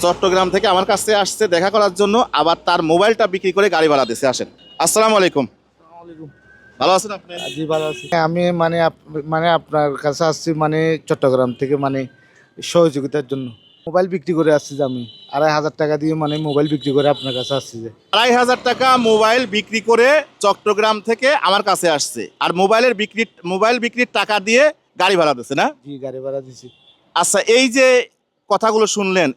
চট্টগ্রাম থেকে আমার কাছে আসছে দেখা করার জন্য, আবার তার মোবাইলটা বিক্রি করে গাড়ি ভাড়া দিছে। আসেন। আসসালামু আলাইকুম। ভালো আছেন আপনি? জি ভালো আছি। আমি মানে আপনার কাছে আসছি মানে চট্টগ্রাম থেকে মানে সহযোগিতার জন্য মোবাইল বিক্রি করে আসছি যে আমি 2,500 টাকা দিয়ে মানে মোবাইল বিক্রি করে আপনার কাছে আসছি যে 2,500 টাকা মোবাইল বিক্রি করে চট্টগ্রাম থেকে আমার কাছে আসছে, আর মোবাইল বিক্রির টাকা দিয়ে গাড়ি ভাড়া দিচ্ছে না? জি গাড়ি ভাড়া দিছি। আচ্ছা, এই যে কথাগুলো শুনলেন,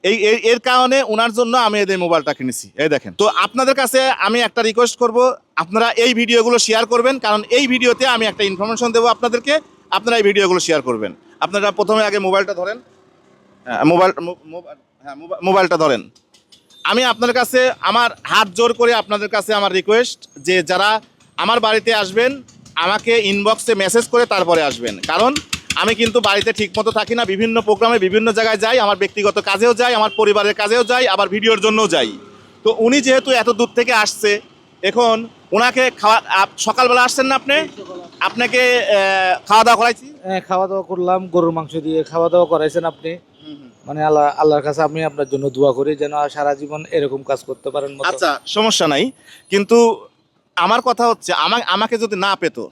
এর কারণে ওনার জন্য আমি এই মোবাইলটা কিনেছি। এই দেখেন। তো আপনাদের কাছে আমি একটা রিকোয়েস্ট করব, আপনারা এই ভিডিওগুলো শেয়ার করবেন, কারণ এই ভিডিওতে আমি একটা ইনফরমেশন দেবো আপনাদেরকে। আপনারা এই ভিডিওগুলো শেয়ার করবেন। আপনারা প্রথমে আগে মোবাইলটা ধরেন। হ্যাঁ, মোবাইলটা ধরেন। আমি আপনার কাছে আমার হাত জোর করে আপনাদের কাছে আমার রিকোয়েস্ট, যে যারা আমার বাড়িতে আসবেন আমাকে ইনবক্সে মেসেজ করে তারপরে আসবেন, কারণ আমি কিন্তু বাড়িতে ঠিকমতো থাকি না, বিভিন্ন প্রোগ্রামে বিভিন্ন জায়গায় যাই, আমার ব্যক্তিগত কাজেও যাই, আমার পরিবারের কাজেও যাই, আবার ভিডিওর জন্যও যাই। তো উনি যেহেতু এত দূর থেকে আসছে, এখন ওনাকে সকালবেলা আসছেন না আপনি? আপনাকে খাওয়া দাওয়া করাইছি। হ্যাঁ খাওয়া দাওয়া করলাম, গরুর মাংস দিয়ে খাওয়া দাওয়া করাইছেন আপনি। মানে আল্লাহর কাছে আমি আপনার জন্য দোয়া করি যেন সারা জীবন এরকম কাজ করতে পারেন। আচ্ছা, সমস্যা নাই, কিন্তু আমার কথা হচ্ছে আমাকে যদি না পেতো,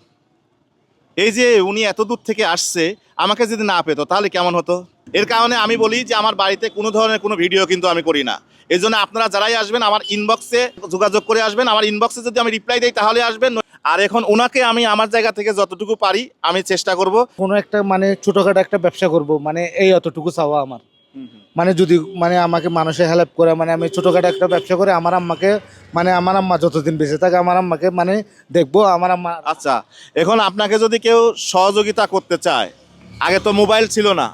এই যে উনি এত দূর থেকে আসছে, আমাকে যদি না পেতো তাহলে কেমন হতো? এর কারণে আমি বলি যে আমার বাড়িতে কোনো ধরনের কোনো ভিডিও কিন্তু আমি করি না। এই জন্য আপনারা যারাই আসবেন আমার ইনবক্সে যোগাযোগ করে আসবেন, আমার ইনবক্সে যদি আমি রিপ্লাই দিই তাহলে আসবেন। আর এখন ওনাকে আমি আমার জায়গা থেকে যতটুকু পারি আমি চেষ্টা করব। কোনো একটা মানে ছোটখাটো একটা ব্যবসা করব, মানে এই অতটুকু চাওয়া আমার। মানে যদি মানে আমাকে মানুষের হেল্প করে, মানে আমি ছোটখাটো একটা ব্যবসা করে আমার আম্মাকে, মানে আমার আম্মা যতদিন বেঁচে থাকে আমার আম্মাকে মানে দেখবো আমার আম্মা। আচ্ছা, এখন আপনাকে যদি কেউ সহযোগিতা করতে চায়, আগে তো মোবাইল ছিল না।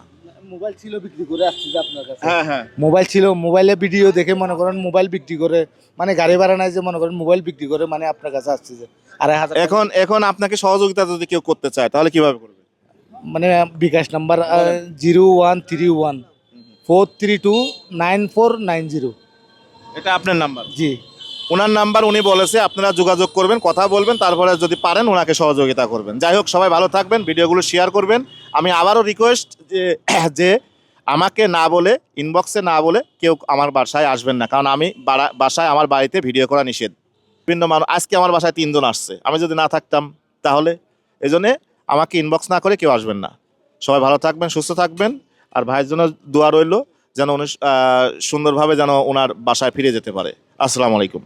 মোবাইল ছিল, বিক্রি করে আসছি যে আপনার কাছে। হ্যাঁ হ্যাঁ, মোবাইল ছিল, মোবাইলে ভিডিও দেখে মনে করেন মোবাইল বিক্রি করে, মানে গাড়ি ভাড়া নাই যে মনে করেন মোবাইল বিক্রি করে মানে আপনার কাছে আসছে যে 2,500 টাকা। এখন আপনাকে সহযোগিতা যদি কেউ করতে চায় তাহলে কিভাবে করবে? মানে বিকাশ নাম্বার 0131 432 9490। এটা আপনার নাম্বার? জি ওনার নাম্বার উনি বলেছে, আপনারা যোগাযোগ করবেন, কথা বলবেন, তারপরে যদি পারেন ওনাকে সহযোগিতা করবেন। যাই হোক, সবাই ভালো থাকবেন, ভিডিওগুলো শেয়ার করবেন। আমি আবারও রিকোয়েস্ট যে আমাকে না বলে, ইনবক্সে না বলে কেউ আমার বাসায় আসবেন না, কারণ আমি বাসায় আমার বাড়িতে ভিডিও করা নিষেধ। বিভিন্ন মানুষ, আজকে আমার বাসায় 3 জন আসছে, আমি যদি না থাকতাম তাহলে। এই জন্যে আমাকে ইনবক্স না করে কেউ আসবেন না। সবাই ভালো থাকবেন, সুস্থ থাকবেন, আর ভাইয়ের জন্য দোয়া রইল যেন উনি সুন্দরভাবে যেন ওনার বাসায় ফিরে যেতে পারে। আসসালামু আলাইকুম।